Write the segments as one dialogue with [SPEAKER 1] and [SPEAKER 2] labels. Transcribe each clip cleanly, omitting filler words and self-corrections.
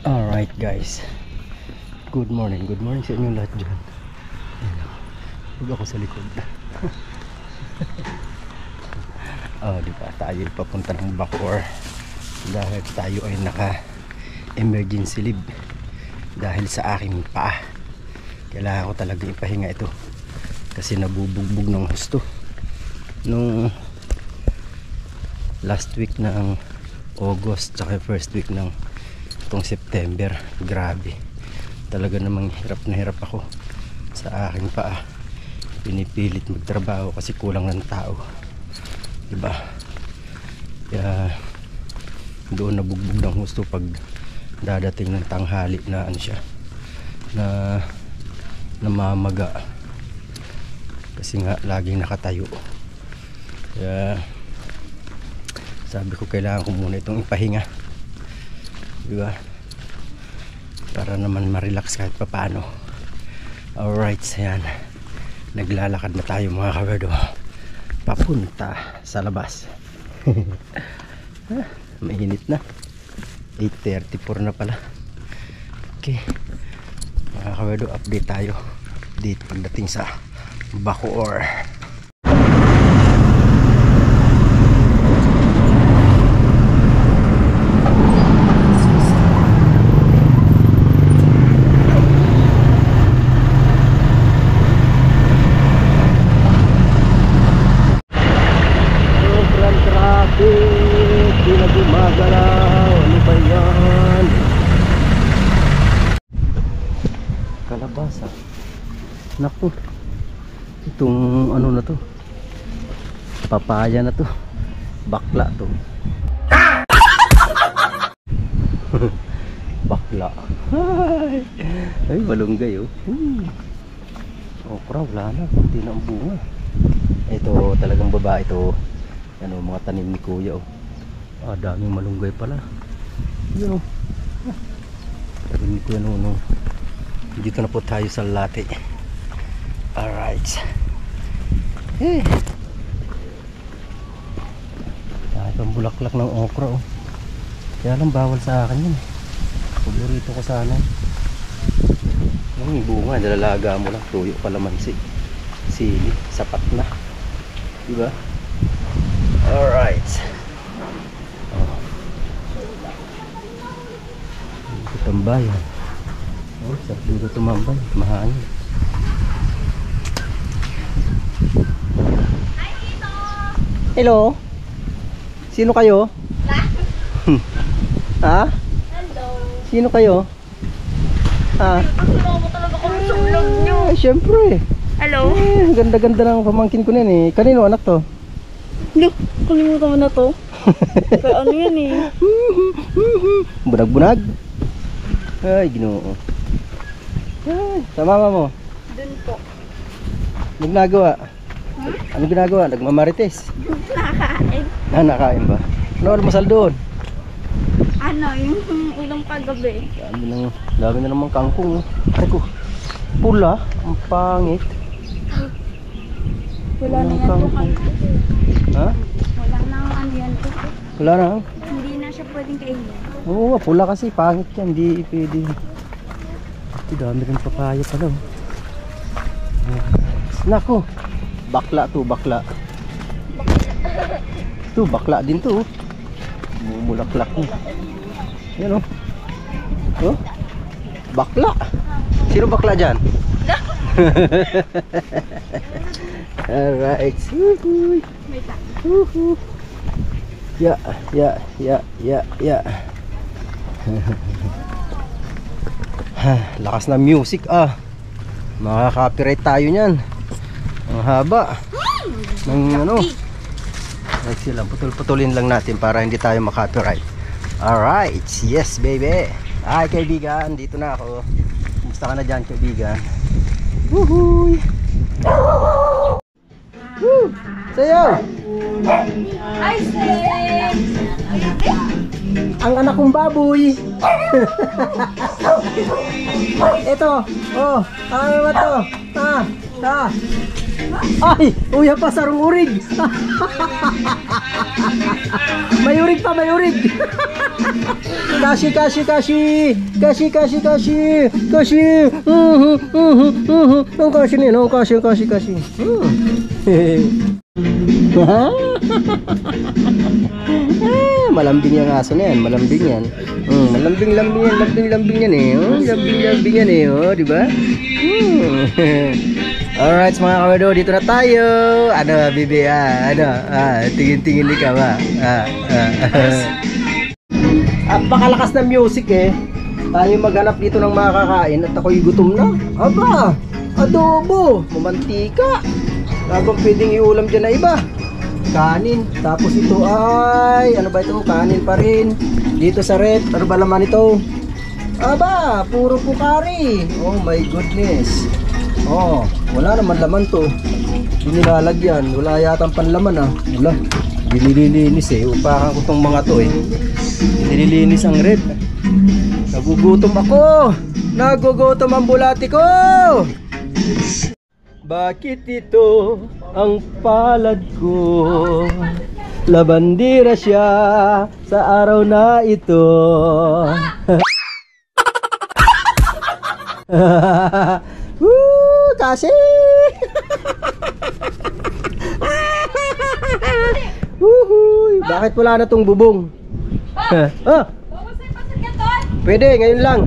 [SPEAKER 1] Alright guys, good morning sa inyong lahat dyan. Huwag ako sa likod. Diba, tayo papunta ng Bacoor dahil tayo ay naka emergency leave dahil sa aking paa. Kailangan ko talaga ipahinga ito kasi nabubugbog ng husto nung last week ng August tsaka first week ng itong September. Grabe talaga, namang hirap na hirap ako sa aking paa. Pinipilit magtrabaho kasi kulang ng tao, diba? Kaya doon nabugbog ng husto pag dadating ng tanghali na ano siya, na namamaga kasi nga laging nakatayo. Kaya sabi ko kailangan ko muna itong ipahinga, diba? Para naman ma-relax kahit papaano. Alright, ayan, naglalakad na tayo mga kawerdo papunta sa labas. Mainit na, 8:34 na pala. Okay mga kawerdo, update tayo dito pagdating sa Bacoor. Kalabasa. Naku, itong ano na to, papaya na to, bakla to. Bakla. Ay, malunggay oh. Okra, wala na, hindi na ang bunga. Ito talagang babae ito. Ano, mga tanim ni kuya oh. Daming malunggay pala. Yun oh. Tanim ni kuya no. Dito na po tayo sa Late. Alright. Dahil pang bulaklak ng okra oh. Kaya lang bawal sa akin yun. Paborito ko sana. Yung bunga, nalalaga mo lang. Tuyo kalamansi, sili, sapat na, diba? Alright. Dito tambayan. Sarap dito tumambay, mahangin. Hello? Sino kayo? Ha?
[SPEAKER 2] Hello.
[SPEAKER 1] Sino kayo? Ha?
[SPEAKER 2] Kasama talaga kami sa vlog nyo.
[SPEAKER 1] Ay, syempre.
[SPEAKER 2] Hello?
[SPEAKER 1] Ganda-ganda ng pamangkin ko na yan eh. Kanino anak to?
[SPEAKER 2] No, kalimutan mo na to. Kaya ano yan eh?
[SPEAKER 1] Bunag-bunag? Ay, ginoo. Ay, sa mama mo?
[SPEAKER 2] Dun po.
[SPEAKER 1] Anong ginagawa? Anong ginagawa? Nagmamarites?
[SPEAKER 2] Nakakain.
[SPEAKER 1] Nakain ba? Ano almusal doon?
[SPEAKER 2] Ano, yung ulam kagabi.
[SPEAKER 1] Dami na naman kangkong. Ay ko, pula, ang pangit.
[SPEAKER 2] Wala na yan po.
[SPEAKER 1] Ha?
[SPEAKER 2] Wala na ano yan po.
[SPEAKER 1] Wala na?
[SPEAKER 2] Hindi na siya pwedeng kainin.
[SPEAKER 1] Oo, pula kasi pangit yan, hindi pwede. Dami rin papaya pala. Nako, bakla to, bakla. Ito, bakla din to. Mumulaklak mo. Yan o. Oh, bakla. Sino bakla dyan? Alright. Ya. Lakas na music makaka-copyright tayo niyan. Ang haba ng ano. Sila, putol-putulin lang natin para hindi tayo maka-copyright. Alright, yes baby. Hi kaibigan, dito na ako. Kumusta ka na dyan kaibigan? Woohoo! Woo! Sayaw!
[SPEAKER 2] I say!
[SPEAKER 1] Ang anak kong baboy. Ito, oh, ano ba to? Ay, uya pa sarong urig. May urig pa, may urig. Kashi, kashi, kashi. Kashi, kashi, kashi. Kashi. Ang kashi niya, ang kashi, kashi, kashi. Malambing yung aso na yan, malambing yan. Malambing-lambing yan, lambing-lambing yan eh. Lambing-lambing yan eh, oh, di ba? Alright mga kawedo, dito na tayo. Ano, bibi, tingin-tingin ka ba? Apakalakas na music eh. Tayo maghanap dito ng makakain at ako'y gutom na. Aba, adobo, mamantika. Habang pwedeng iulam dyan na iba. Kanin, tapos ito ay, ano ba ito? Kanin pa rin. Dito sa rep, ano ba laman ito? Aba, puro pukari. Oh my goodness. Oh, wala naman laman to. Nilalagyan, wala yatang panlaman ah. Wala, dinililinis eh. Upakan ko tong mga to eh. Nililinis ang red. Nagugutom ako. Nagugutom ang bulati ko. Bakit ito ang palad ko? Labandira siya sa araw na ito. Kasi bakit wala na tong bubong? Pwede, ngayon lang.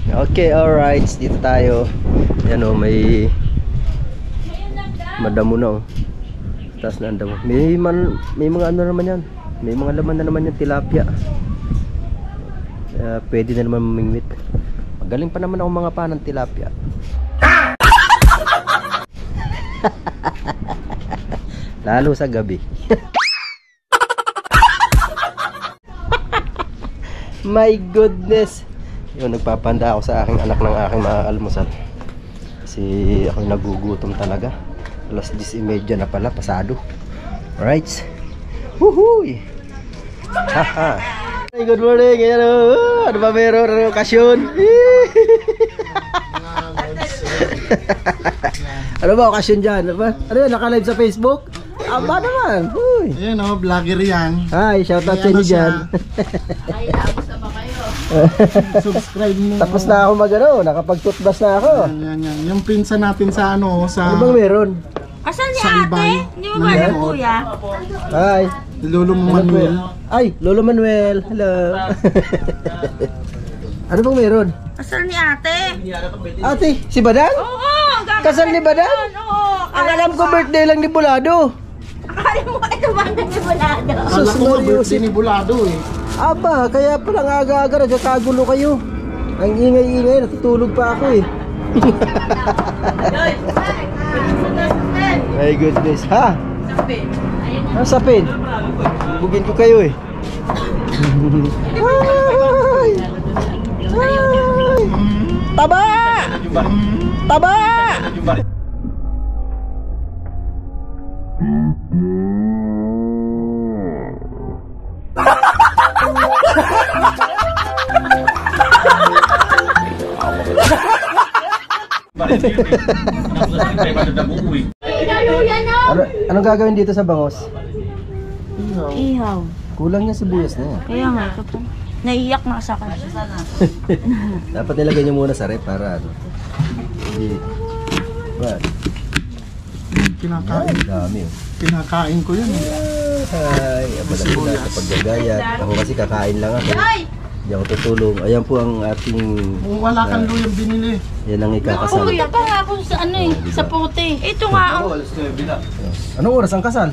[SPEAKER 1] Okay, alright. Dito tayo. Yan o, may madamo na o. Taas na ang damo. May mga ano naman yan. May mga laman na naman yung tilapia. Pwede na naman mamingwit. Magaling pa naman ako mga panang tilapia. Lalo sa gabi. My goodness. Yun, nagpapanda ako sa aking anak ng aking maaalmusal. Kasi ako nagugutom talaga. Alas 10:30 na pala, pasado. Alright. Woohoo! Haha. Good morning. Ayan o. Ano ba meron? Ano okasyon? Ano ba okasyon dyan? Ano yun? Naka-live sa Facebook? Aba naman. Uy.
[SPEAKER 3] Ayan o, vlogger yan.
[SPEAKER 1] Hi, shoutout sa inyo dyan.
[SPEAKER 2] Ay, tapos na ba kayo?
[SPEAKER 3] Subscribe mo.
[SPEAKER 1] Tapos na ako mag-ano, nakapag-toothbrush na ako.
[SPEAKER 3] Yan. Yung pinsan natin sa ano, sa...
[SPEAKER 1] Ano bang meron?
[SPEAKER 2] Asan ni
[SPEAKER 3] Sa
[SPEAKER 2] ate?
[SPEAKER 3] ibay.
[SPEAKER 2] Hindi mo ba alam, kuya?
[SPEAKER 1] Hi.
[SPEAKER 3] Lolo Manuel.
[SPEAKER 1] Ay, Lolo Manuel. Hello. Ano bang meron?
[SPEAKER 2] Asan ni ate?
[SPEAKER 1] Ate, si Badan?
[SPEAKER 2] Oo,
[SPEAKER 1] Kasal ni Badan?
[SPEAKER 2] Oo.
[SPEAKER 1] Ang alam ko birthday lang ni Bulado.
[SPEAKER 2] Akala mo ito ba nagsimulado?
[SPEAKER 3] Kala ko nga birthday ni Bulado eh.
[SPEAKER 1] Aba, kaya palang aga-aga nagkakagulo kayo. Ang ingay-ingay, natutulog pa ako eh. My goodness, ha?
[SPEAKER 2] Sapin.
[SPEAKER 1] Ano sapin? Bugin ko kayo eh. Ay! Ay! Taba! Taba! Anong gagawin dito sa bangos?
[SPEAKER 2] Ihaw.
[SPEAKER 1] Kulang niya sibuyas na yan.
[SPEAKER 2] Kaya nga, ito po. Naiiyak na sa akin.
[SPEAKER 1] Dapat nilagay niyo muna sa rep para ano. Hindi. What?
[SPEAKER 3] Kinakain.
[SPEAKER 1] Ang dami oh.
[SPEAKER 3] Kinakain ko yan eh.
[SPEAKER 1] Ay, abala ko na sa paggagayat. Ako kasi kakain lang ako. Hindi ako tutulong. Ayan po ang ating...
[SPEAKER 3] Kung wala kang luyang binili.
[SPEAKER 1] Yan ang ikakasal.
[SPEAKER 2] Pumunta pa nga ako sa ano eh, sa puti. Ito nga ang
[SPEAKER 1] Anong oras ang kasal?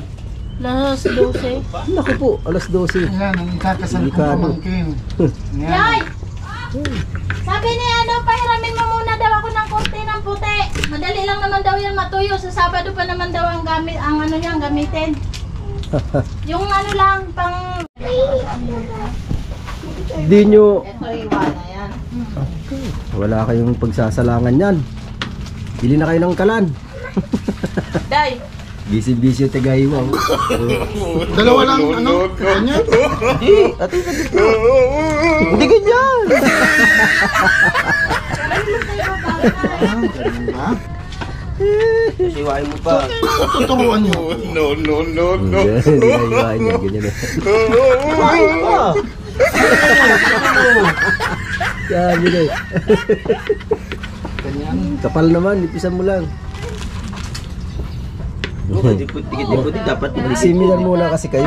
[SPEAKER 2] alas 12.
[SPEAKER 1] Naku po, alas 12.
[SPEAKER 3] Yan, ang ikakasal ko
[SPEAKER 1] Delikado.
[SPEAKER 3] pamangkin. Yan.
[SPEAKER 2] Yay! Sabi ni ano, pahiramin mo muna daw ako ng kurte ng puti. Madali lang naman daw yan matuyo. Sa Sabado pa naman daw ang gamit, ang ano niyan, gamitin. Yung ano lang, pang...
[SPEAKER 1] Hindi nyo... Wala kayong pagsasalangan yan. Bili na kayo ng kalan.
[SPEAKER 2] Day!
[SPEAKER 1] Busy-busy yung tagahiwa.
[SPEAKER 3] Dalawa lang, ano? Ganyan?
[SPEAKER 1] Hindi, ate ka dito. Hindi ganyan.
[SPEAKER 3] Ganun ba?
[SPEAKER 1] Siwain mo pa.
[SPEAKER 3] Tuturuan nyo.
[SPEAKER 1] Hindi, hiwain niya. Ganyan na. Siwain mo pa. Sabi na eh. Kapal naman, ipisan mo lang.
[SPEAKER 4] Dikit-dikit dapat
[SPEAKER 1] Similar muna kasi kayo.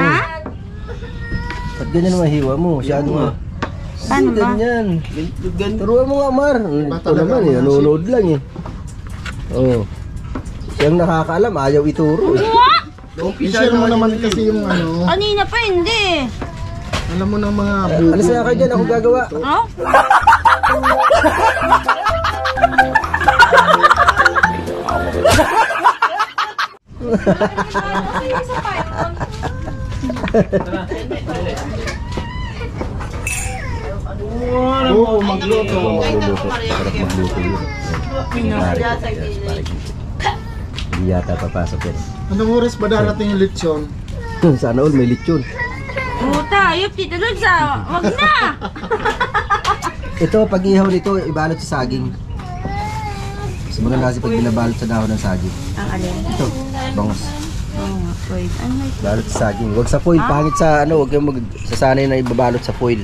[SPEAKER 1] Ba't ganyan mahiwa mo? Masyado nga.
[SPEAKER 2] Paano ba?
[SPEAKER 1] Ganyan. Turuan mo nga, Mar. Ito naman eh, nanonood lang eh. Oo. Siyang nakakaalam, ayaw ituro eh.
[SPEAKER 3] I-share mo naman kasi yung ano.
[SPEAKER 2] Kanina pa hindi.
[SPEAKER 3] Alam mo ng mga
[SPEAKER 1] Alis na kayo dyan, ako gagawa.
[SPEAKER 2] Oh?
[SPEAKER 3] Oo, magluto.
[SPEAKER 1] Sarap magluto yun. Hindi yata papasok yan.
[SPEAKER 3] Anong oras ba darating yung lechon?
[SPEAKER 1] Sana all may lechon.
[SPEAKER 2] Puta, ayop dito dun sa... Wag na!
[SPEAKER 1] Ito, pag ihaw nito, ibalot sa saging. Mas maganda kasi pag binabalot sa dahon ng saging.
[SPEAKER 2] Ang alin?
[SPEAKER 1] Ito, bangos.
[SPEAKER 2] Oo nga, wait. Ano ito?
[SPEAKER 1] Balot sa saging. Huwag sa foil, pangit sa ano, huwag kang magsasanay na ibabalot sa foil.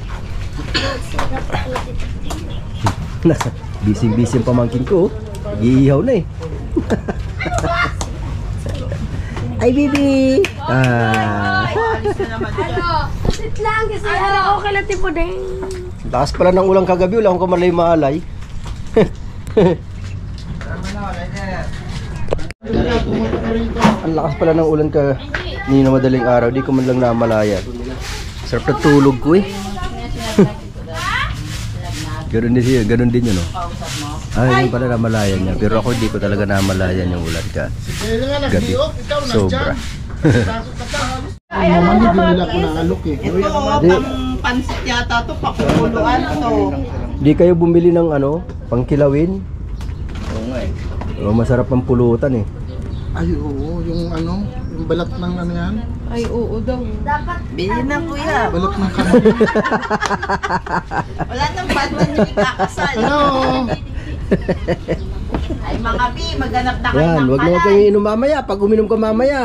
[SPEAKER 1] Busy-busy yung pamangkin ko, nag-iihaw na eh. Ay, bibi!
[SPEAKER 2] Sit lang kasi okay lang tipo din.
[SPEAKER 1] Lakas pala ng ulang kagabi, wala akong kamalay maalay. Ang lakas pala ng ulan ka ni na madaling araw, di ko man lang namalayan. Sarap na tulog ko eh. Ganun din siya, ganun din yun oh. Ay, yun pala namalayan niya, pero ako di ko talaga namalayan yung ulan ka. Gabi, sobra.
[SPEAKER 3] Ang naman hindi nila ko nakalok eh.
[SPEAKER 1] Di,
[SPEAKER 4] pansit yata to, pakukuluan to.
[SPEAKER 1] di kayo bumili ng ano, pangkilawin?
[SPEAKER 4] Oo nga eh.
[SPEAKER 1] Oh, masarap ang pulutan eh.
[SPEAKER 3] Ay oo, yung ano, yung balat ng ano yan.
[SPEAKER 4] Ay, oo daw. Bili na kuya.
[SPEAKER 3] Balat ng kamay.
[SPEAKER 4] Wala nang banda nyo ikakasal.
[SPEAKER 3] Hello!
[SPEAKER 4] Ay mga bi, maghanap na kayo
[SPEAKER 1] Yan,
[SPEAKER 4] ng
[SPEAKER 1] wag mo
[SPEAKER 4] kalan.
[SPEAKER 1] kayo inom mamaya. Pag uminom ka mamaya,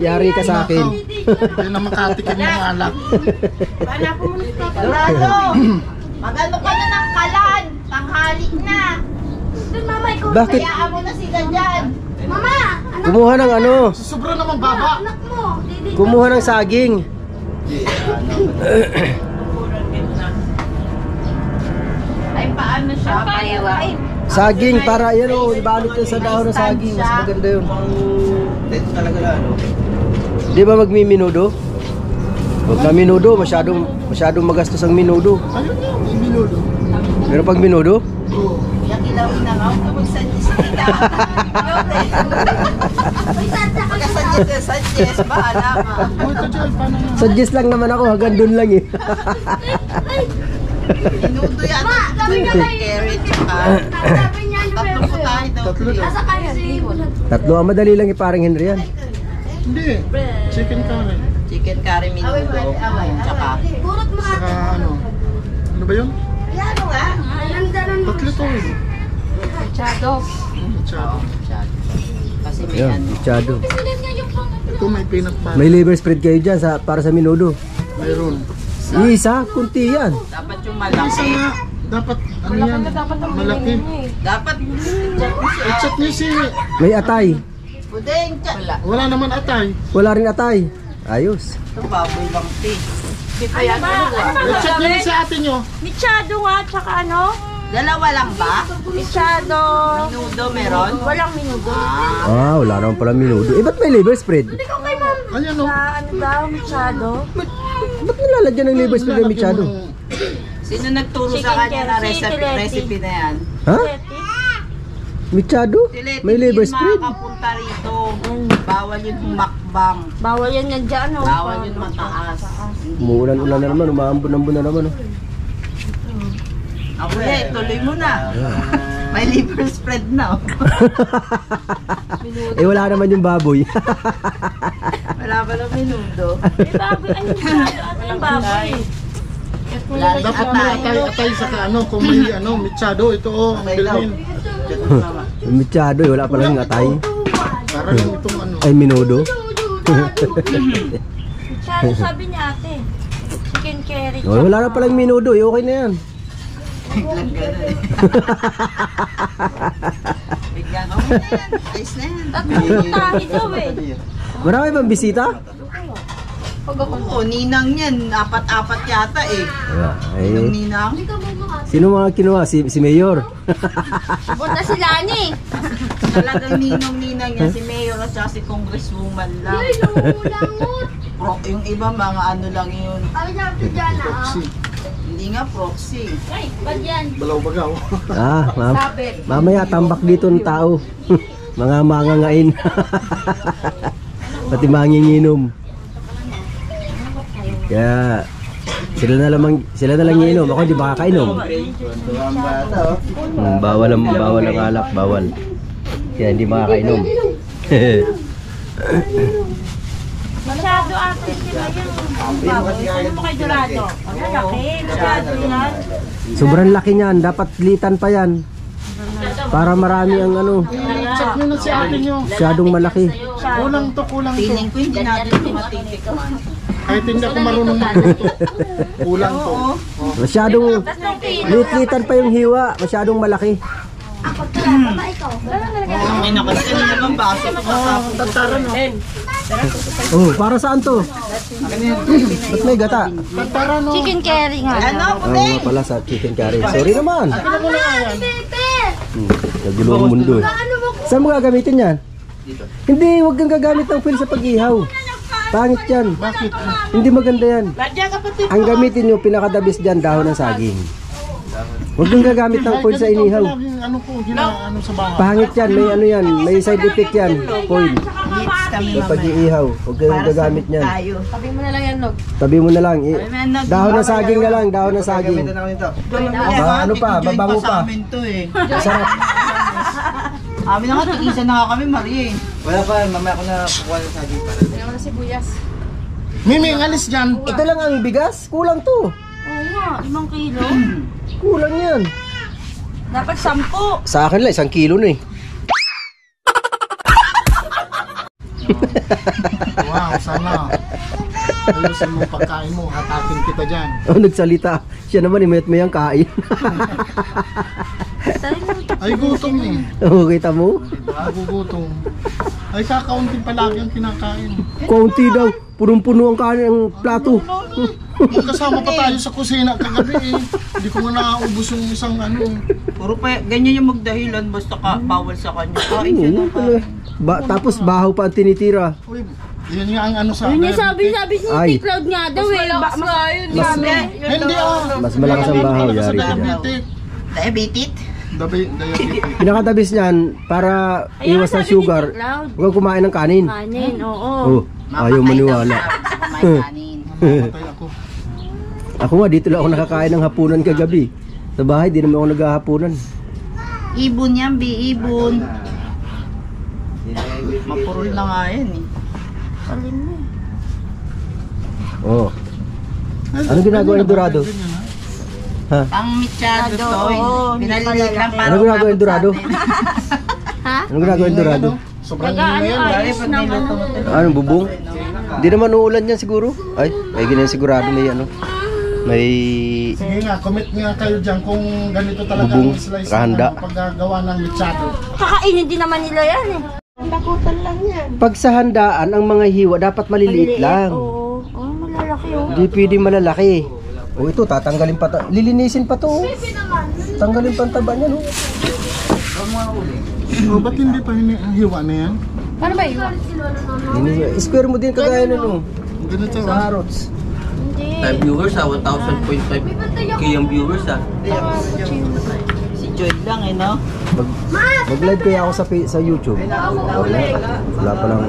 [SPEAKER 1] yari ka sa akin.
[SPEAKER 3] Hindi na makatikin yung alak.
[SPEAKER 4] Lalo, magano ka na ng kalan. Tanghali na.
[SPEAKER 1] Bakit?
[SPEAKER 4] Kayaan mo na sila dyan.
[SPEAKER 1] Kumuha ng ano?
[SPEAKER 3] Sobra naman baba.
[SPEAKER 1] Kumuha ng saging.
[SPEAKER 4] Ay, paano siya? Payawain.
[SPEAKER 1] Saging para yan o, ibalot yun sa dahon ng saging. Mas maganda yun.
[SPEAKER 4] Talaga na, ano?
[SPEAKER 1] Di ba magmiminudo? Huwag na minudo, masyadong magastos ang minudo.
[SPEAKER 3] Ayun yun, yung minudo.
[SPEAKER 1] Pero pag minudo,
[SPEAKER 3] Oo.
[SPEAKER 4] Yung ilawin na nga, huwag ka mag-suggest nila. Pagka-suggest, bahala ka.
[SPEAKER 3] Oh, ito dyan, paano nga?
[SPEAKER 1] suggest lang naman ako, hanggang dun lang eh.
[SPEAKER 4] Minuto yan. Carrot, tsaka. Tatlo po tayo daw.
[SPEAKER 3] Tatlo daw.
[SPEAKER 1] Tatlo ang madali lang parang Henry yan.
[SPEAKER 3] Hindi. Chicken curry.
[SPEAKER 4] Chicken curry minuto. Tsaka.
[SPEAKER 3] Saka ano? Ano ba yun?
[SPEAKER 4] Ano nga?
[SPEAKER 3] Tatlo to eh.
[SPEAKER 2] Machado.
[SPEAKER 3] Machado.
[SPEAKER 4] Kasi may
[SPEAKER 1] Yan,
[SPEAKER 4] ano.
[SPEAKER 1] machado.
[SPEAKER 3] Ito may peanut butter.
[SPEAKER 1] May liver spread kayo dyan para sa minudo.
[SPEAKER 3] Mayroon.
[SPEAKER 1] Isa, kunti yan.
[SPEAKER 4] Dapat yung
[SPEAKER 3] Isa
[SPEAKER 4] malaki.
[SPEAKER 3] nga. Dapat ano yan? Malaki.
[SPEAKER 4] Dapat
[SPEAKER 3] I-chat niyo si...
[SPEAKER 1] May atay.
[SPEAKER 4] budeng. Wala.
[SPEAKER 3] Wala naman atay.
[SPEAKER 1] Wala rin atay. Ayos.
[SPEAKER 4] Ito baboy lang ito.
[SPEAKER 2] Ano ba?
[SPEAKER 3] I-chat niyo sa atin nyo.
[SPEAKER 2] Michado nga, tsaka ano?
[SPEAKER 4] Dalawa lang ba?
[SPEAKER 2] Michado.
[SPEAKER 4] Minudo meron?
[SPEAKER 2] Walang minudo.
[SPEAKER 1] Ah, wala naman pala minudo. Eh, ba't may liver spread?
[SPEAKER 3] Ayan o.
[SPEAKER 2] Sa ano daw, Michado?
[SPEAKER 1] Ba't nilalagyan ng liver spread ng machado?
[SPEAKER 4] Sino nagturo sa kanya na recipe na yan?
[SPEAKER 1] Ha? Machado? May liver spread?
[SPEAKER 4] Makapunta rito. Bawal yung humakbang.
[SPEAKER 2] Bawal yan yan dyan, oh.
[SPEAKER 4] Bawal yung mataas.
[SPEAKER 1] Umuulan-ulan na naman, umaambon-ambon na naman. Oh.
[SPEAKER 4] Ako tuloy mo na. May liver spread na.
[SPEAKER 1] Eh, wala naman yung baboy.
[SPEAKER 4] Wala pa lang minudo.
[SPEAKER 2] May baboy, ano Michado? Ano yung baboy?
[SPEAKER 4] Wala rin
[SPEAKER 3] Dapat may
[SPEAKER 4] atay.
[SPEAKER 3] atay sa ano. Kung may ano, machado. Ito o. Ang bilhin.
[SPEAKER 1] Yung machado, eh, wala palang atay.
[SPEAKER 3] Para lang itong ano.
[SPEAKER 1] Ay, minudo.
[SPEAKER 2] Michado, sabi ni ate.
[SPEAKER 4] Chicken curry.
[SPEAKER 1] Oh, wala na palang minudo, okay na yan.
[SPEAKER 4] Biglang gano'n eh. Biglang, okay na yan. Ayos na yan.
[SPEAKER 2] Tatlong tahi daw eh.
[SPEAKER 1] Marami bang bisita?
[SPEAKER 4] Oo, ninang yan. Apat-apat yata eh.
[SPEAKER 1] Ay,
[SPEAKER 4] Ninang ninang.
[SPEAKER 1] sino mga kinuha? Si Mayor?
[SPEAKER 2] Punta sila ni.
[SPEAKER 4] Talagang ninong-ninang yan. Si Mayor at saka si Congresswoman lang. Yung iba mga ano lang yun.
[SPEAKER 3] Proxy.
[SPEAKER 4] Hindi nga proxy.
[SPEAKER 2] Ay, bad yan.
[SPEAKER 3] Balaw-bagaw.
[SPEAKER 1] Mamaya tambak dito ng tao. Mga mangangain. Pati manginginom. Kaya sila na lang iinom. Ako hindi makakainom. Bawal ang alak, bawal. Kaya hindi makakainom.
[SPEAKER 2] Masyado atin sila yung baboy. Ano mo kay Dorado? Malaki. Masyado yan.
[SPEAKER 1] Sobrang laki niyan, dapat litan pa yan. Para marami ang ano,
[SPEAKER 3] Check nyo na si ate nyo.
[SPEAKER 1] masyadong malaki.
[SPEAKER 3] Kulang to.
[SPEAKER 4] Feeling ko hindi natin ito matitikman.
[SPEAKER 3] Kahit hindi ako marunong magluto. Kulang to.
[SPEAKER 4] Oo.
[SPEAKER 1] Masyadong litan pa yung hiwa, masyadong malaki.
[SPEAKER 4] Ang ina kasi kanina bang baso ko kasapon.
[SPEAKER 3] Tantara no.
[SPEAKER 1] Oh, para saan to? Ba't may gata?
[SPEAKER 3] Tantara no.
[SPEAKER 2] Chicken curry nga.
[SPEAKER 4] Ano po
[SPEAKER 1] Oo nga pala sa chicken curry. Sorry naman.
[SPEAKER 3] Ano mo na yan?
[SPEAKER 1] Nagulo ang mundo. Saan mo gagamitin yan? Hindi, huwag kang gagamit ng foil sa pag-ihaw. Pangit yan.
[SPEAKER 3] Bakit?
[SPEAKER 1] Hindi maganda yan. Ang gamitin nyo, pinakadabis dyan, dahon ng saging. Huwag kang gagamit ng foil sa inihaw.
[SPEAKER 3] Ano po, ano sa bahay?
[SPEAKER 1] Pangit yan, may ano yan, may side effect yan. Foil.
[SPEAKER 4] Hits kami
[SPEAKER 1] Sa pag-iihaw, huwag kang gagamit niyan.
[SPEAKER 4] tayo.
[SPEAKER 2] Sabi mo na lang yan, Log.
[SPEAKER 1] Tabi mo na lang. Dahon ng saging na lang, dahon ng saging. Ano pa, babango pa.
[SPEAKER 4] Sa amin to eh.
[SPEAKER 1] Sarap.
[SPEAKER 4] Amin na nga, tig-isa na nga kami, Marie.
[SPEAKER 5] Wala pa, mamaya ko na kukuha ng saging para.
[SPEAKER 2] Kaya na sibuyas.
[SPEAKER 3] Mimi, alis dyan.
[SPEAKER 1] Ito lang ang bigas, kulang to.
[SPEAKER 2] Oo nga, 5 kilo.
[SPEAKER 1] Kulang yan.
[SPEAKER 2] Dapat 10.
[SPEAKER 1] Sa akin lang, 1 kilo na eh.
[SPEAKER 3] Wow, sana. Ayusin mo pagkain mo, hatakin kita dyan.
[SPEAKER 1] Oh, nagsalita. Siya naman, mayat mayang kain.
[SPEAKER 3] Ay, gutom eh.
[SPEAKER 1] Oh, kita mo?
[SPEAKER 3] Nagugutom. Ay, kakaunting palagi ang kinakain.
[SPEAKER 1] Konti daw. Punong-puno ang kanin, ang plato.
[SPEAKER 3] Kasama pa tayo sa kusina kagabi eh. Hindi ko nga nakaubos yung isang ano.
[SPEAKER 4] Puro pa, ganyan yung magdahilan, basta bawal sa kanya. Kain siya ng kain.
[SPEAKER 1] Tapos bahaw pa ang tinitira.
[SPEAKER 3] Uy, yan nga ang ano sa
[SPEAKER 2] Yun yung
[SPEAKER 3] diabetes.
[SPEAKER 2] sabi si
[SPEAKER 1] Ay.
[SPEAKER 2] Cloud nga daw eh.
[SPEAKER 3] Hindi ah.
[SPEAKER 1] Mas malakas ang bahaw,
[SPEAKER 3] Malakas
[SPEAKER 1] yari
[SPEAKER 3] sa
[SPEAKER 1] ka dyan.
[SPEAKER 3] diabetes.
[SPEAKER 4] Diabetes?
[SPEAKER 3] Diabetes.
[SPEAKER 1] Pinakadabis niyan, para iwas ng sugar, huwag kang kumain ng kanin.
[SPEAKER 2] Kanin, oo.
[SPEAKER 1] Oh, ayaw maniwala.
[SPEAKER 4] Kumain kanin.
[SPEAKER 3] Mamatay ako.
[SPEAKER 1] Ako nga, dito lang ako nakakain ng hapunan kagabi. Sa bahay, di naman ako naghahapunan.
[SPEAKER 4] Ibon yan, ibon. Mapurol na nga yan eh.
[SPEAKER 1] Oh. Ano ginagawa ni Dorado? Ha?
[SPEAKER 4] Pang michado to. Pinalilit lang para
[SPEAKER 1] Ano ginagawa ni Dorado?
[SPEAKER 2] Ha?
[SPEAKER 1] Ano ginagawa ni Dorado?
[SPEAKER 3] Sobrang hina yan.
[SPEAKER 4] Dali pag niluto mo ito.
[SPEAKER 1] Anong bubong? Hindi naman uulan yan siguro. Ay, may ganyan sigurado may ano. May
[SPEAKER 3] Sige nga, commit nga kayo dyan kung ganito talaga
[SPEAKER 1] Bubong,
[SPEAKER 3] ang slice
[SPEAKER 1] kahanda.
[SPEAKER 3] ng paggagawa ng mechado.
[SPEAKER 2] Kakainin din naman nila yan eh.
[SPEAKER 1] pag sa handaan, ang mga hiwa dapat maliliit lang.
[SPEAKER 2] Oo. Oh, malalaki oh.
[SPEAKER 1] Hindi pwedeng malalaki. O ito, tatanggalin pa lilinisin pa to. Oh. Tanggalin pa ang taba niyan. Oh.
[SPEAKER 3] Oh, ba't hindi pa hiwa na yan?
[SPEAKER 2] Paano ba yun?
[SPEAKER 1] Square mo din kagaya nun. Oh.
[SPEAKER 3] Ganito
[SPEAKER 1] Sa
[SPEAKER 3] ah.
[SPEAKER 1] harots.
[SPEAKER 2] Hindi.
[SPEAKER 5] Time viewers 1,000.5 k ang viewers
[SPEAKER 4] Si Joy lang eh, no?
[SPEAKER 1] Mag-live kaya ako sa YouTube. Wala pa lang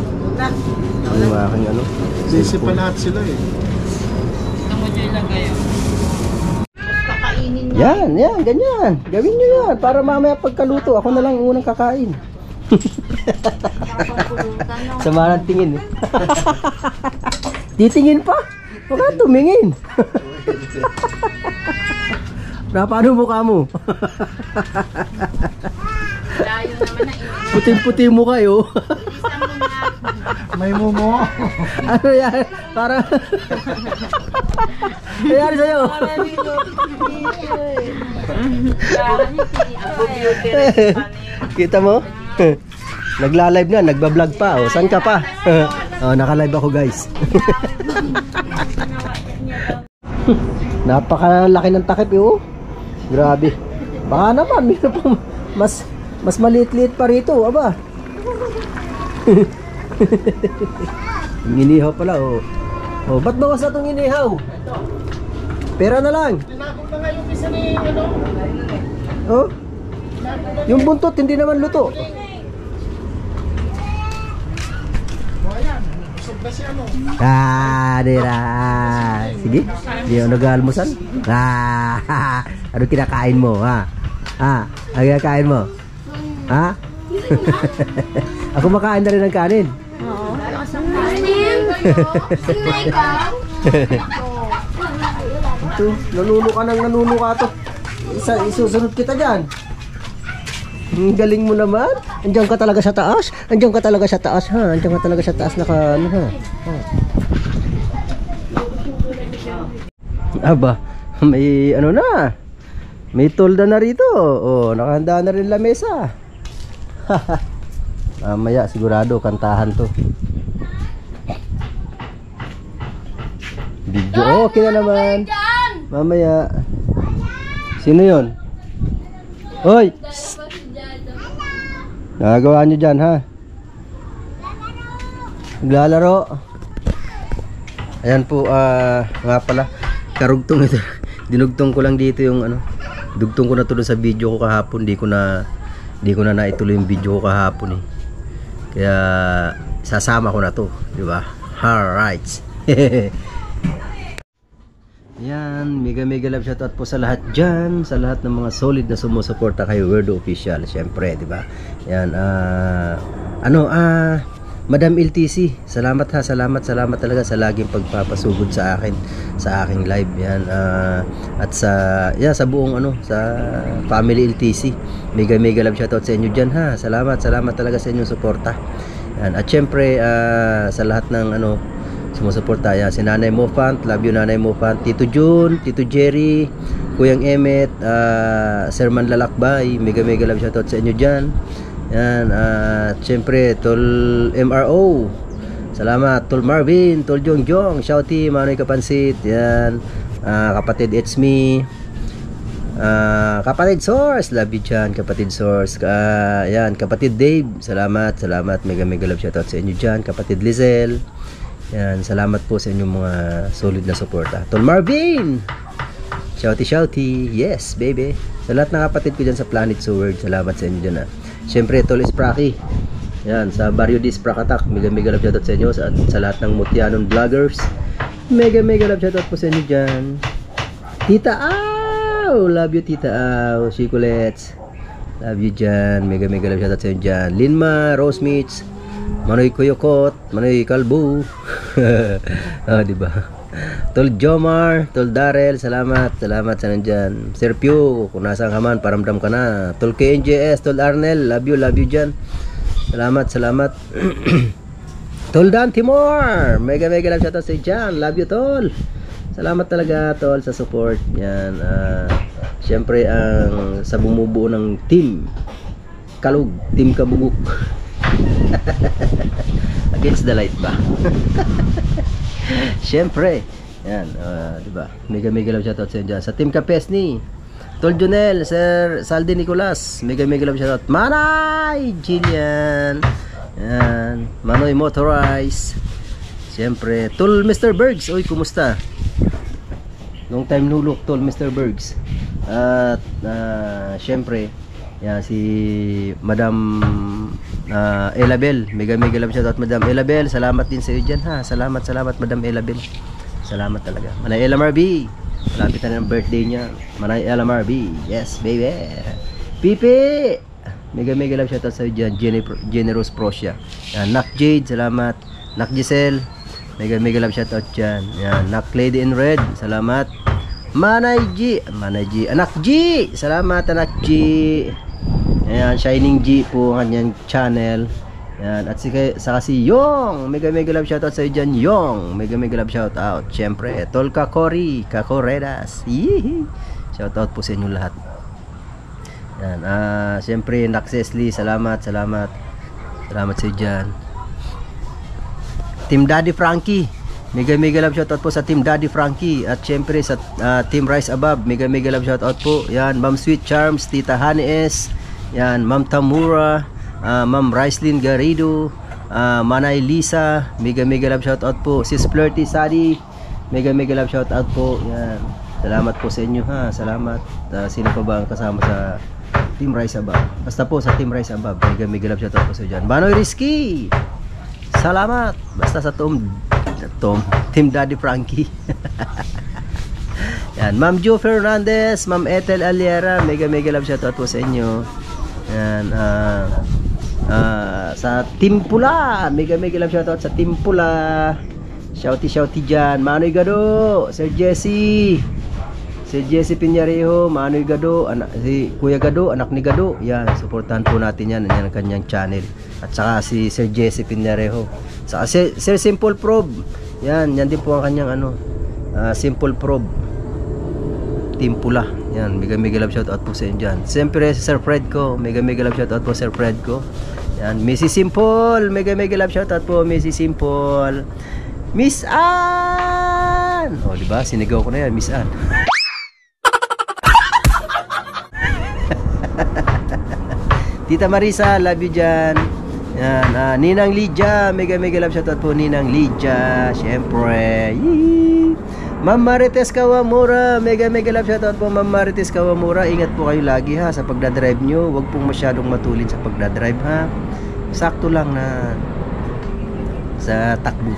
[SPEAKER 1] yung aking ano.
[SPEAKER 3] Busy pa lahat sila eh.
[SPEAKER 4] Ito mo Joy lang kayo. Kakainin
[SPEAKER 1] Yan, ganyan. Gawin nyo yan. Para mamaya pagkaluto, ako na lang yung unang kakain. Sama ng tingin eh. Titingin pa? Baka tumingin. Na paano mukha mo?
[SPEAKER 2] Layo naman na
[SPEAKER 1] Puting-puti mo kayo.
[SPEAKER 2] Bilisan mo na.
[SPEAKER 3] May mumo.
[SPEAKER 1] Ano yan? Para... Nangyari sa'yo? Kita mo? Nagla-live na, nagba-vlog pa. Oh, saan ka pa? Oh, naka-live ako, guys. Napakalaki ng takip, oh. Grabe. Baka naman, mayroon pang mas maliit-liit pa rito, aba. Inihaw pala, oh. Oh, ba't bawas na itong inihaw? Pera na lang.
[SPEAKER 3] Tinakot na nga yung isa ni ano.
[SPEAKER 1] Oh. Yung buntot hindi naman luto.
[SPEAKER 3] O ayan, busog na si ano.
[SPEAKER 1] Dira. Sige. Di ako nag-almusan. Ano kinakain mo, ha? Ano kinakain mo? Ha? Ako makain na rin ng kanin. Ito, nanuno ka to. Isusunod kita dyan. Ang galing mo naman. Andiyan ka talaga sa taas. Andiyan ka talaga sa taas, ha? Andiyan ka talaga sa taas naka ano, ha? Aba, may ano na. May tolda na rito. Oh, nakahanda na rin lamesa. Mamaya sigurado kantahan to. Video okay na naman. Mamaya. Sino yon? Hoy! Nagagawa nyo dyan, ha? Naglalaro. Ayan po, nga pala. Karugtong ito. Dinugtong ko lang dito yung ano. Dugtong ko na to sa video ko kahapon. Di ko na naituloy yung video ko kahapon eh. Kaya sasama ko na to, di ba? Alright. Yan, mega love shoutout po sa lahat dyan, sa lahat ng mga solid na sumusuporta kay Wordo Official, syempre, di ba? Yan, Madam LTC, salamat ha, salamat talaga sa laging pagpapasugod sa akin, sa aking live, yan, at sa buong sa family LTC, mega love shoutout sa inyo dyan ha, salamat talaga sa inyong suporta, yan, at syempre, sa lahat ng sumusuporta, yan, si Nanay Mofant, love you Nanay Mofant, Tito June, Tito Jerry, Kuyang Emmet, Sir Man Lalakbay, mega love shoutout sa inyo dyan. Yan, syempre Tol MRO, salamat. Tol Marvin, Tol Jongjong, Shouty, Manoy Kapansit, yan, kapatid It's Me, kapatid Source, love you dyan kapatid Source, yan, kapatid Dave, salamat, mega love shoutout sa inyo dyan, kapatid Lizelle. Yan, salamat po sa inyong mga solid na suporta. Tol Marvin, Shouty, yes baby. Sa lahat ng kapatid ko dyan sa Planet Sword, salamat sa inyo dyan ha. Siyempre Tol Spraki, yan, sa Barrio Dis Prakatak, mega love shoutout sa inyo, sa lahat ng Mutianon vloggers, mega love shoutout po sa inyo dyan. Tita Au, love you Tita Au, Chicolets, love you dyan, mega love shoutout sa inyo dyan. Linma, Rose Meats, Manoy Kuyokot, Manoy Kalbu. Diba? Tol Jomar, Tol Darrell, salamat sa nandyan. Sir Pew, kung nasaan ka man, paramdam ka na. Tol KNJS, Tol Arnel, love you dyan. Salamat. Tol Dan Timor, mega love shoutout sa dyan, love you Tol. Salamat talaga Tol sa support. Yan, syempre sa bumubuo ng team Kalug, Team Kabuguk. Against the light ba? Siyempre, yan, diba? Mega love shoutout sa inyo dyan. Sa Team Kapesni, Tol Junel, Sir Saldi Nicolas, mega love shoutout. Manay Jillian, yan, Manoy Motorize, siyempre, Tol Mr. Bergs, uy, kumusta? Long time no look, Tol Mr. Bergs. At siyempre, yan, si Madam Elabel, mega love shoutout Madam Elabel, salamat din sa iyo dyan ha, salamat Madam Elabel, salamat talaga. Manay Ella Marby, malapit na ng birthday niya, Manay Ella Marby, yes baby. Pipi, mega love shoutout sa iyo dyan, Generous Prosia, yan, Nak Jade, salamat. Nak Giselle, mega love shoutout dyan, yan, Nak Lady in Red, salamat. Manay G, Anak G, salamat Anak G. Ayan, Shining G po ang kanyang channel. Yan, at saka si Yong. Mega love shoutout sa iyo dyan, Yong. Mega love shoutout. Siyempre, Tolka Cory, Kakoredas. Yee! Shoutout po sa inyo lahat. Yan, siyempre, Naxesli, salamat sa iyo dyan. Team Daddy Frankie, mega love shoutout po sa Team Daddy Frankie. At siyempre sa Team Rise Above, mega love shoutout po. Yan, Ma'am Sweet Charms, Tita Honey S. Yan, Ma'am Tamura, Ma'am Ricelyn Garrido, Manay Lisa, mega love shoutout po. Sis Flirty Sadi, mega love shoutout po. Yan, salamat po sa inyo ha. Salamat. Sino pa ba ang kasama sa Team Rise Above? Basta po sa Team Rise Above, mega love shoutout po sa dyan. Banoy Risky, salamat. Basta sa Team Daddy Frankie. Yan, Ma'am Jo Fernandez, Ma'am Ethel Aliera, mega love shoutout po sa inyo. Yan, sa Team Pula, mega love shoutout sa Team Pula. Shouty dyan. Manoy Gado, Sir Jesse Piñarejo, Manoy Gado, si Kuya Gado, anak ni Gado. Yan, supportahan po natin yan ang kanyang channel. At saka si Sir Jesse Piñarejo. Saka Sir Simple Probe. Yan din po ang kanyang Simple Probe. Team Pula. Yan, mega love shoutout po sa inyo dyan. Siyempre si Sir Fredco, mega love shoutout po Sir Fredco. Yan, Missy Simple, mega love shoutout po Missy Simple. Miss Ann! O, diba? Sinigaw ko na yan, Miss Ann. Tita Marisa, love you dyan. Yan, Ninang Lydia, mega love shoutout po Ninang Lydia. Siyempre, yee! Ma'am Marites Kawamura, mega love shoutout po Ma'am Marites Kawamura. Ingat po kayo lagi ha sa pagdadrive nyo. Huwag pong masyadong matulin sa pagdadrive ha. Sakto lang na sa takbo,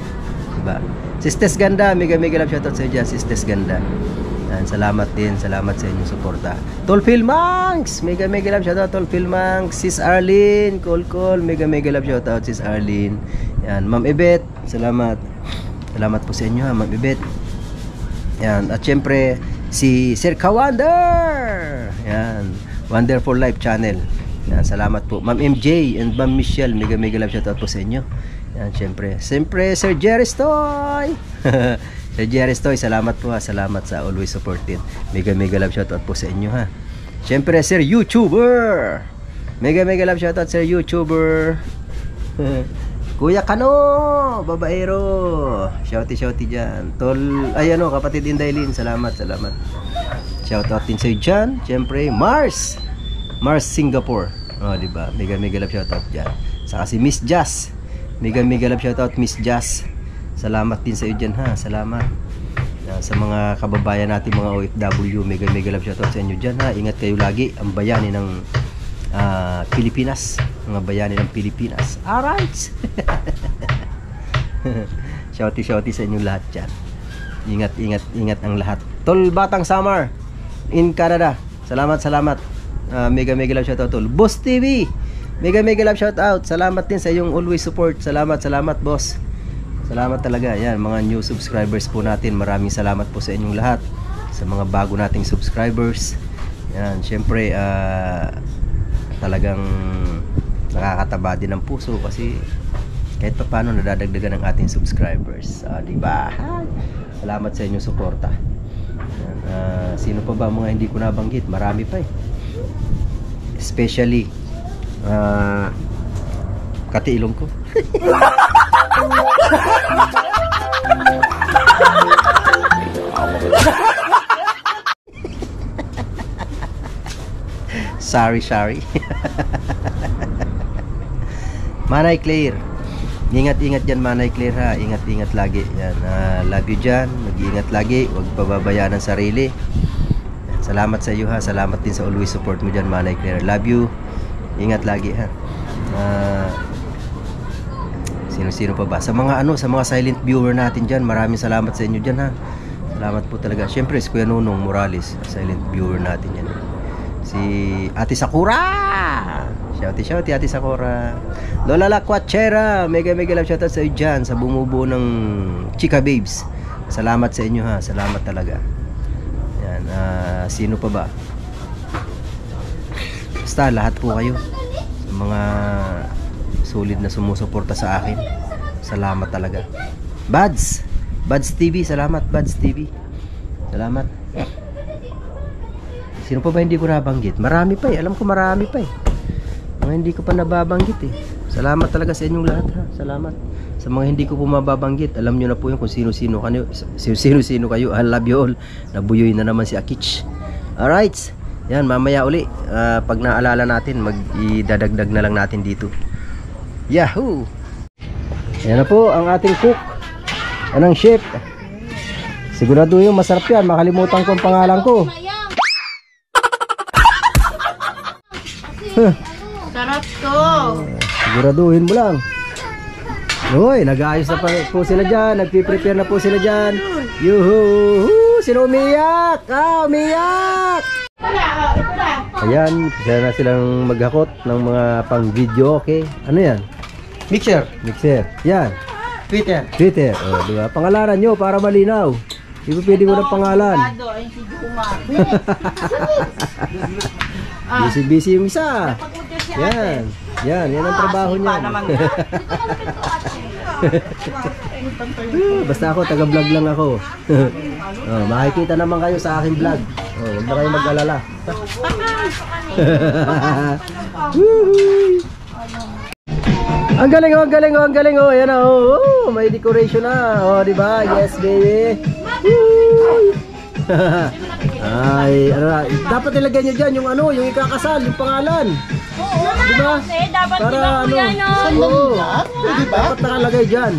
[SPEAKER 1] diba? Sisters Ganda, mega love shoutout sa inyo, Sisters Ganda. Yan, salamat sa inyong suporta. Tolfil Mangs, mega love shoutout Tolfil Mangs. Sis Arlene Kolkol, mega love shoutout Sis Arlene. Yan, Ma'am Ibet, salamat po sa inyo ha, Ma'am Ibet. Yan, at syempre si Sir Kawander. Yan, Wonderful Life Channel. Yan, salamat po Ma'am MJ and Ma'am Michelle, mega love shoutout po sa inyo. Yan, syempre Sir Jerry Stoy. Sir Jerry Stoy, salamat po ha. Salamat sa always supporting. Mega love shoutout po sa inyo ha. Syempre Sir YouTuber, mega love shoutout Sir YouTuber. Kuya Kano, babaero. Shouty dyan. Kapatid Indaylin, salamat. Shoutout din sa'yo dyan. Siyempre, Mars Singapore. Diba? Mega love shoutout dyan. Saka si Miss Jazz. Mega love shoutout Miss Jazz. Salamat din sa'yo dyan ha. Salamat. Sa mga kababayan natin, mga OFW, mega love shoutout sa inyo dyan ha. Ingat kayo lagi. Ang bayani ng Pilipinas, mga bayani ng Pilipinas. Alright. Shouty sa inyo lahat dyan. Ingat ang lahat. Tol Batang Summer in Canada, salamat. Mega love shoutout Tol. Boss TV, mega love shoutout. Salamat din sa iyong always support. Salamat boss. Salamat talaga. Yan, mga new subscribers po natin, maraming salamat po sa inyong lahat. Sa mga bago nating subscribers, yan, syempre talagang nakakataba din ng puso kasi kahit pa paano nadadagdagan ng ating subscribers, diba? Salamat sa inyong suporta. Sino pa ba mga hindi ko nabanggit? Marami pa especially katiilong ko. Sorry. Manay Claire, ingat dyan Manay Claire ha. Ingat lagi yan. Love you dyan. Mag-iingat lagi, huwag pababayaan ang sarili. Salamat sa iyo ha. Salamat din sa always support mo dyan Manay Claire. Love you. Ingat lagi ha. Sino pa ba? Sa mga silent viewer natin dyan, maraming salamat sa inyo dyan ha. Salamat po talaga. Syempre si Kuya Nunong Morales, silent viewer natin yan. Si Ate Sakura, shouty Ate Sakura. Lola Lakwachera, mega love shoutout sa iyo dyan, sa bumubuo ng Chika Babes. Salamat sa inyo ha. Salamat talaga. Yan, sino pa ba? Basta lahat po kayo, mga solid na sumusuporta sa akin. Salamat talaga. Buds TV, salamat Buds TV. Salamat. Sino pa ba hindi ko nabanggit? Marami pa eh. Alam ko marami pa eh. Mga hindi ko pa nababanggit eh. Salamat talaga sa inyong lahat ha. Salamat. Sa mga hindi ko po mababanggit, alam nyo na po yun kung sino-sino kayo. Sino-sino kayo. I love you all. Nabuyoy na naman si Akich. Alright. Yan, mamaya uli. Pag naalala natin, mag-idadagdag na lang natin dito. Yahoo! Yan na po ang ating cook. Anong chef? Sigurado yung masarap yan. Makalimutan ko ang pangalan ko.
[SPEAKER 4] Sarap to.
[SPEAKER 1] Siguraduhin mo lang. Uy, nag-aayos na po sila dyan. Nagpiprepare na po sila dyan. Yuhu! Sino umiyak? Umiyak! Ayan, sila na silang maghakot ng mga pang video, okay? Ano yan?
[SPEAKER 5] Mixer.
[SPEAKER 1] Mixer. Yan.
[SPEAKER 5] Twitter.
[SPEAKER 1] Twitter. O, diba? Pangalanan nyo para malinaw. Di ba pwede mo ng pangalan?
[SPEAKER 4] Ay, si Juma.
[SPEAKER 1] Busy-busy yung isa. Yan. Yan ang trabaho niya. Basta ako, taga-vlog lang ako. Makikita naman kayo sa aking vlog. Huwag na kayo mag-alala. Ang galing, ang galing, ang galing. Ayan na, may decoration na. Diba? Yes, baby. Ay, ano na, dapat ilagay nyo dyan yung ano, yung ikakasal, yung pangalan. Diba?
[SPEAKER 2] Dapat
[SPEAKER 1] para
[SPEAKER 2] ano?
[SPEAKER 1] Dapat nakalagay dyan.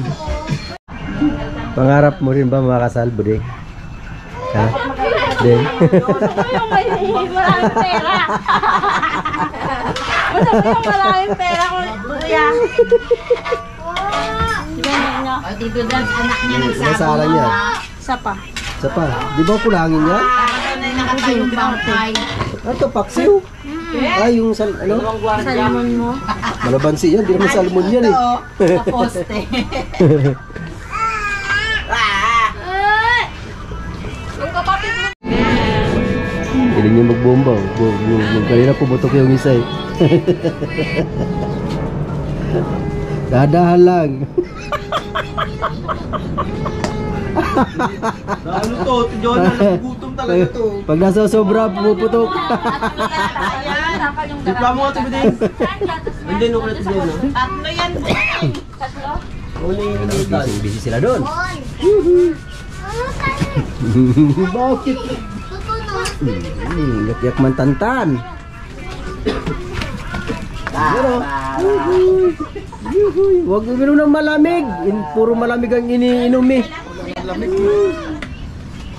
[SPEAKER 1] Pangarap mo rin ba makasal, Buding? Ha? Buding?
[SPEAKER 2] Yung maraming pera. Gusto mo yung maraming pera ko, kuya.
[SPEAKER 4] O, Tito Dad, anak niya
[SPEAKER 1] Nasalan niya.
[SPEAKER 2] Isa pa.
[SPEAKER 1] Isa pa. Di ba kulangin niya?
[SPEAKER 4] Parang nakatayong bangkay.
[SPEAKER 1] Ito, paksiw. Ay, yung ano?
[SPEAKER 2] Salmon mo.
[SPEAKER 1] Malabansi yan. Di naman salmon yan eh.
[SPEAKER 4] Sa poste.
[SPEAKER 2] Yung kapatid mo.
[SPEAKER 1] Hiling niya magbomba. Kanina pumutok yung isa eh. Dadahan lang.
[SPEAKER 5] Ano to? Tiyon na nagugutom talaga to.
[SPEAKER 1] Pag nasa sobra, pumuputok.
[SPEAKER 5] Dipla mo ito ba din? Hindi no ulit din no?
[SPEAKER 4] Tatlo yan.
[SPEAKER 1] Busy sila doon. Bakit? Yak-yak man tantan. Huwag uminom ng malamig. Puro malamig ang iniinom eh.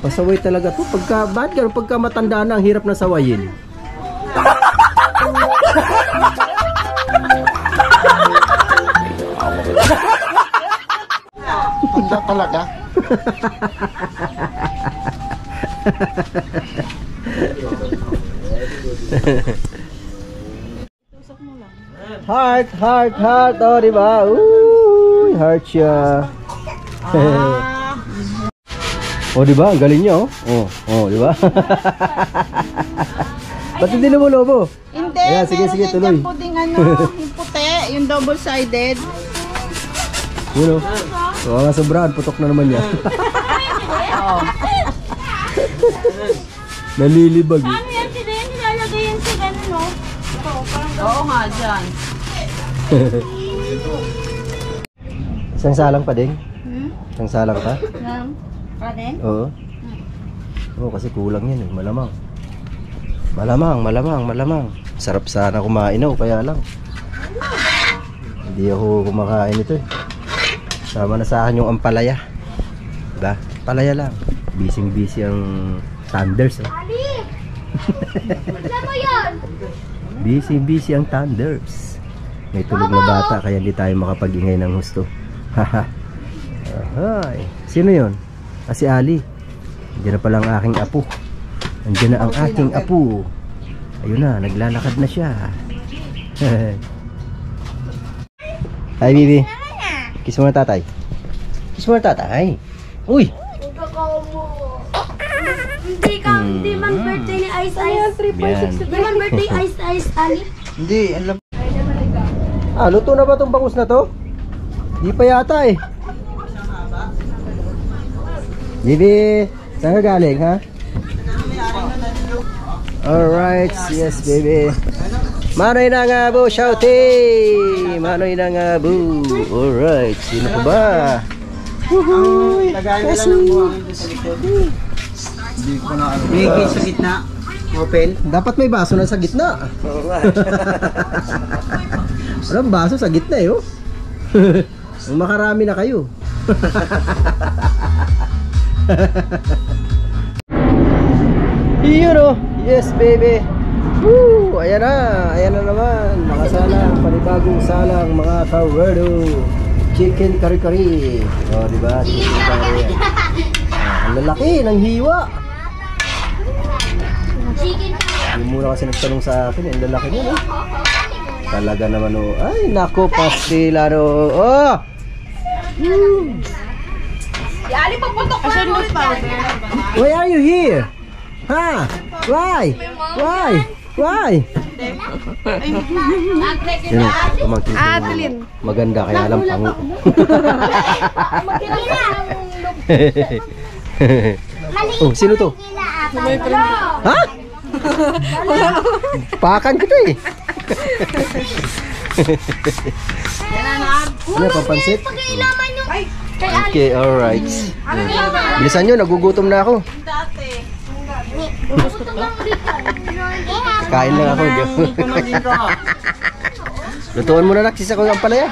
[SPEAKER 1] Pasaway talaga to. Pagka matanda na, ang hirap na sawayin.
[SPEAKER 3] Tanda talaga.
[SPEAKER 1] Heart, heart, heart. Oh, diba? Uy, heart siya. Oh, diba? Ang galing niya, oh. Oh, diba? Ba't hindi lumulobo?
[SPEAKER 4] Hindi,
[SPEAKER 1] Ayan, sige, sige, tuloy.
[SPEAKER 4] Meron puding ano, yung puti, yung double-sided.
[SPEAKER 1] Yun, oh. Oo nga, sobrahan. Putok na naman niya. Nalilibag, eh.
[SPEAKER 2] Ano yan si Den? Nilalagay yan sa ganun, no? Ito, parang
[SPEAKER 4] Oo nga, dyan.
[SPEAKER 1] Isang salang pa, Ding? Isang salang pa?
[SPEAKER 2] Lang. Pa din?
[SPEAKER 1] Oo. Oo, kasi kulang yan, eh. Malamang. Malamang. Sarap sana kumain, oh. Kaya lang. Hindi ako kumakain ito, eh. Sama na sa akin yung ampalaya. Diba? Palaya lang. Busy ang Thunders, oh. Busy ang Thunders. May tulog na bata kaya hindi tayo makapag-ingay ng husto. Haha. Ahay. Sino yon? Si Ali. Andiyan na pala ang aking apo. Andiyan na ang aking apo. Ayun na, naglalakad na siya. Hi, baby. Kiss mo na tatay. Kiss mo na tatay. Uy!
[SPEAKER 6] Hindi man birthday ni Ice Ice.
[SPEAKER 1] Yan.
[SPEAKER 6] Hindi man birthday Ice Ice, Ali.
[SPEAKER 5] Hindi, alam.
[SPEAKER 1] Ah, luto na ba tong bangus na to? Di pa yata eh. Bibi, saan ka galing ha? Alright, yes baby. Manoy na nga bu, shouty! Manoy na nga bu. Alright, sino pa ba? Woohoo!
[SPEAKER 3] Hindi ko na ano.
[SPEAKER 5] Bigay sa gitna. Open.
[SPEAKER 1] Dapat may baso na sa gitna. Walang baso sa gitna eh oh. Makarami na kayo. Yun oh. Yes baby. Woo! Ayan na naman. Nakasalang, panibagong salang mga kawerdo. Chicken kari-kari. O, oh, diba? Chicken kari. Ang lalaki ng hiwa. Yung muna kasi nagtanong sa akin, ang lalaki niya, no? Talaga naman, oh. Ay, nako, pastila, no. Oh!
[SPEAKER 2] Yali, pagputok ko na ulit yan.
[SPEAKER 1] Why are you here? Ha? Why? Why? Why? Yun o, pamangkin ko. Maganda kaya alam pango. Oh, sino to? Ha? Pakan ko to eh. Ano, pampansit? Okay, alright. Bilisan nyo, nagugutom na ako. Kain lang ako. Lutuan mo na naksis ako ng palaya.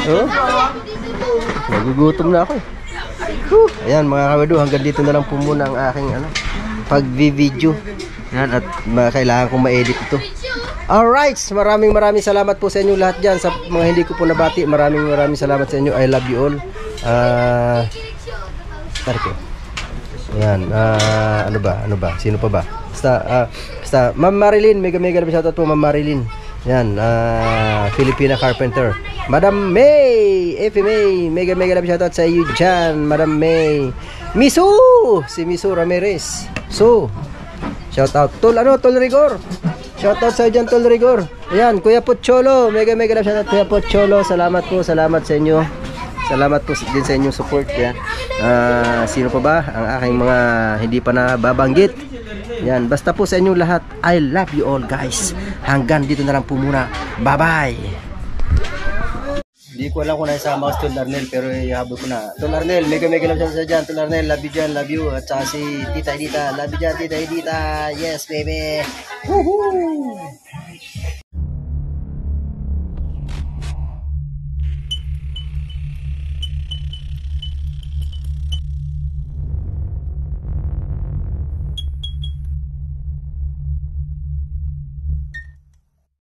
[SPEAKER 1] Oh? Nagugutom na ako. Ayan mga kawedo, hanggang dito na lang po muna ang aking pag-video. Yan, at kailangan kong ma-edit ito. Alright, maraming salamat po sa inyo lahat dyan. Sa mga hindi ko po nabati, maraming salamat sa inyo. I love you all. Tarko. Ayan, ano ba? Sino pa ba? Basta, Ma'am Marilyn, mega shoutout po Ma'am Marilyn. Yan, Filipina Carpenter. Madam May, Effie May, mega shoutout sa iyo dyan, Madam May. Misu, si Misu Ramirez. So, shoutout. Tol Rigor. Shoutout sa iyo dyan, Tol Rigor. Ayan, Kuya Pocholo, mega shoutout Kuya Pocholo. Salamat sa inyo. Salamat po din sa inyong support. Yan. Sino pa ba ang aking mga hindi pa nababanggit? Yan, basta po sa inyong lahat, I love you all guys. Hanggang dito na lang po muna. Bye-bye. Hindi ko alam kung naisama ko si Tol Arnel, pero ihabol ko na. Tol Arnel, mega love sa dyan. Tol Arnel, love you dyan, love you. At saka si Tita Edita, love you dyan, Tita Edita. Yes, baby. Woohoo!